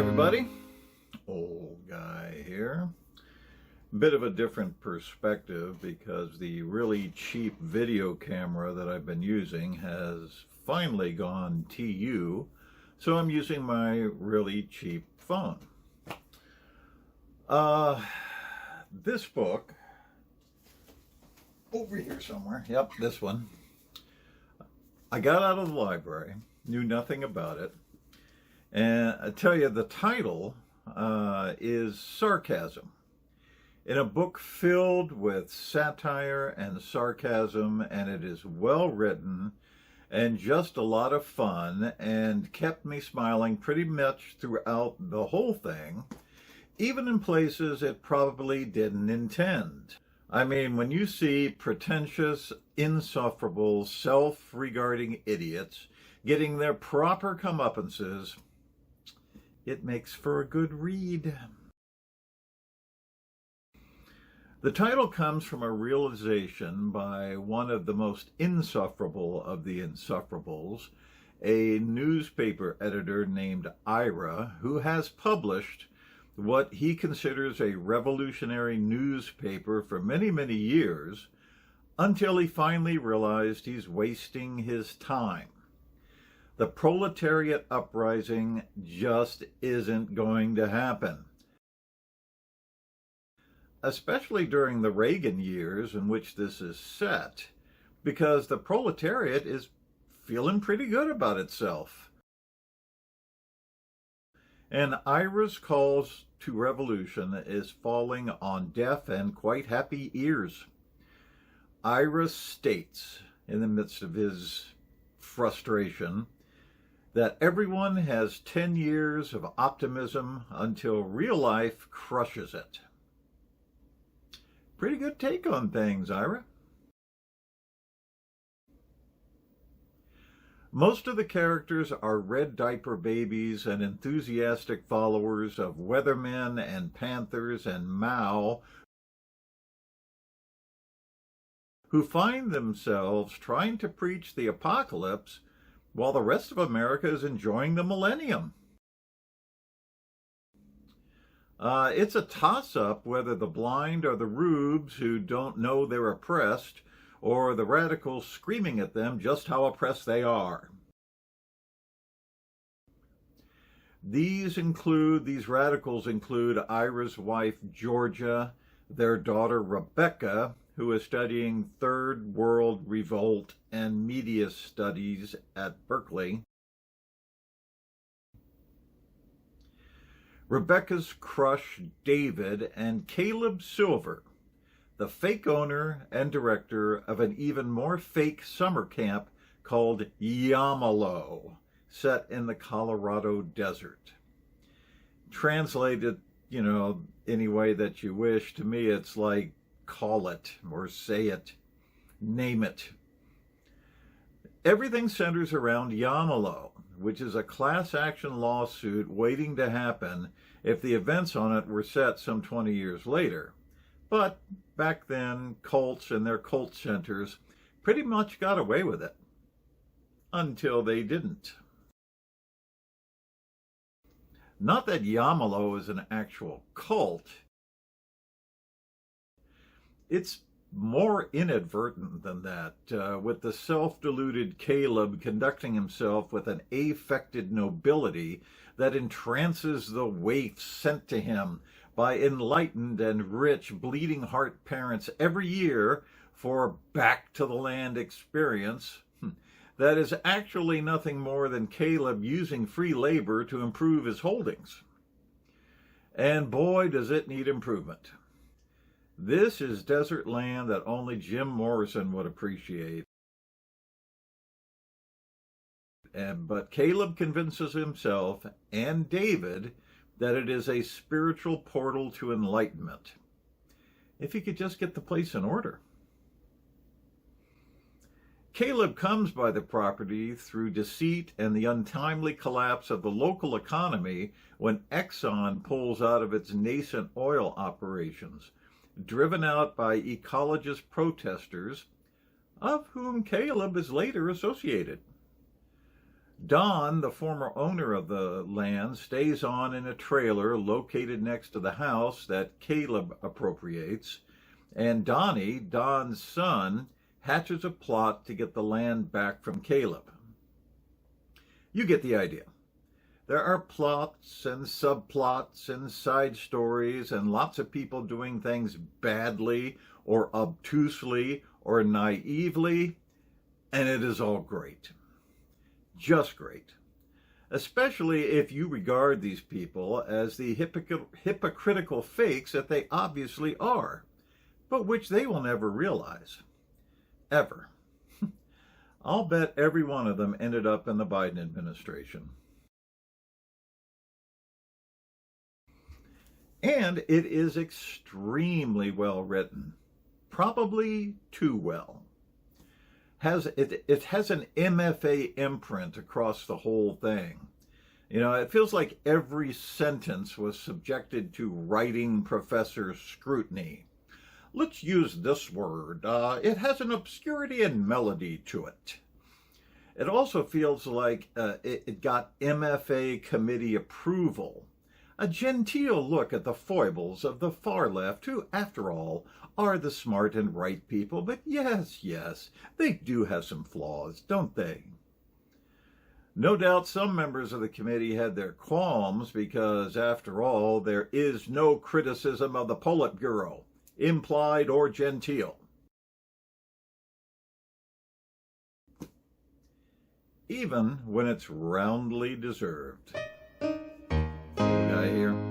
everybody. Old guy here. Bit of a different perspective because the really cheap video camera that I've been using has finally gone TU, so I'm using my really cheap phone. This book, over here somewhere, yep, this one, I got out of the library, knew nothing about it, and I tell you, the title is Sarcasm. In a book filled with satire and sarcasm, and it is well written and just a lot of fun and kept me smiling pretty much throughout the whole thing, even in places it probably didn't intend. I mean, when you see pretentious, insufferable, self-regarding idiots getting their proper comeuppances, it makes for a good read. The title comes from a realization by one of the most insufferable of the insufferables, a newspaper editor named Ira, who has published what he considers a revolutionary newspaper for many, many years, until he finally realized he's wasting his time. The proletariat uprising just isn't going to happen. Especially during the Reagan years in which this is set, because the proletariat is feeling pretty good about itself. And Ira's calls to revolution is falling on deaf and quite happy ears. Ira states, in the midst of his frustration, that everyone has 10 years of optimism until real life crushes it. Pretty good take on things, Ira. Most of the characters are red diaper babies and enthusiastic followers of weathermen and panthers and Mao, who find themselves trying to preach the apocalypse while the rest of America is enjoying the millennium. It's a toss-up whether the blind are the rubes who don't know they're oppressed, or the radicals screaming at them just how oppressed they are. These radicals include Ira's wife, Georgia, their daughter, Rebecca, who is studying Third World Revolt and Media Studies at Berkeley, Rebecca's crush, David, and Caleb Silver, the fake owner and director of an even more fake summer camp called Yamalo, set in the Colorado desert. Translated, any way that you wish, to me it's like call it or say it, name it. Everything centers around Yamalo, which is a class action lawsuit waiting to happen if the events on it were set some 20 years later. But back then, cults and their cult centers pretty much got away with it. Until they didn't. Not that Yamalo is an actual cult. It's more inadvertent than that, with the self-deluded Caleb conducting himself with an affected nobility that entrances the waifs sent to him by enlightened and rich bleeding heart parents every year for back to the land experience. That is actually nothing more than Caleb using free labor to improve his holdings. And boy, does it need improvement. This is desert land that only Jim Morrison would appreciate. But Caleb convinces himself and David that it is a spiritual portal to enlightenment. If he could just get the place in order. Caleb comes by the property through deceit and the untimely collapse of the local economy when Exxon pulls out of its nascent oil operations, driven out by ecologist protesters, of whom Caleb is later associated. Don, the former owner of the land, stays on in a trailer located next to the house that Caleb appropriates, and Donnie, Don's son, hatches a plot to get the land back from Caleb. You get the idea. There are plots and subplots and side stories and lots of people doing things badly or obtusely or naively, and it is all great. Just great. Especially if you regard these people as the hypocritical fakes that they obviously are, but which they will never realize. Ever. I'll bet every one of them ended up in the Biden administration. And it is extremely well written. Probably too well. It has an MFA imprint across the whole thing. You know, it feels like every sentence was subjected to writing professor scrutiny. Let's use this word. It has an obscurity and melody to it. It also feels like it got MFA committee approval. A genteel look at the foibles of the far left, who, after all, are the smart and right people. But yes, they do have some flaws, don't they? No doubt some members of the committee had their qualms because, after all, there is no criticism of the Politburo, implied or genteel. Even when it's roundly deserved. Guy here.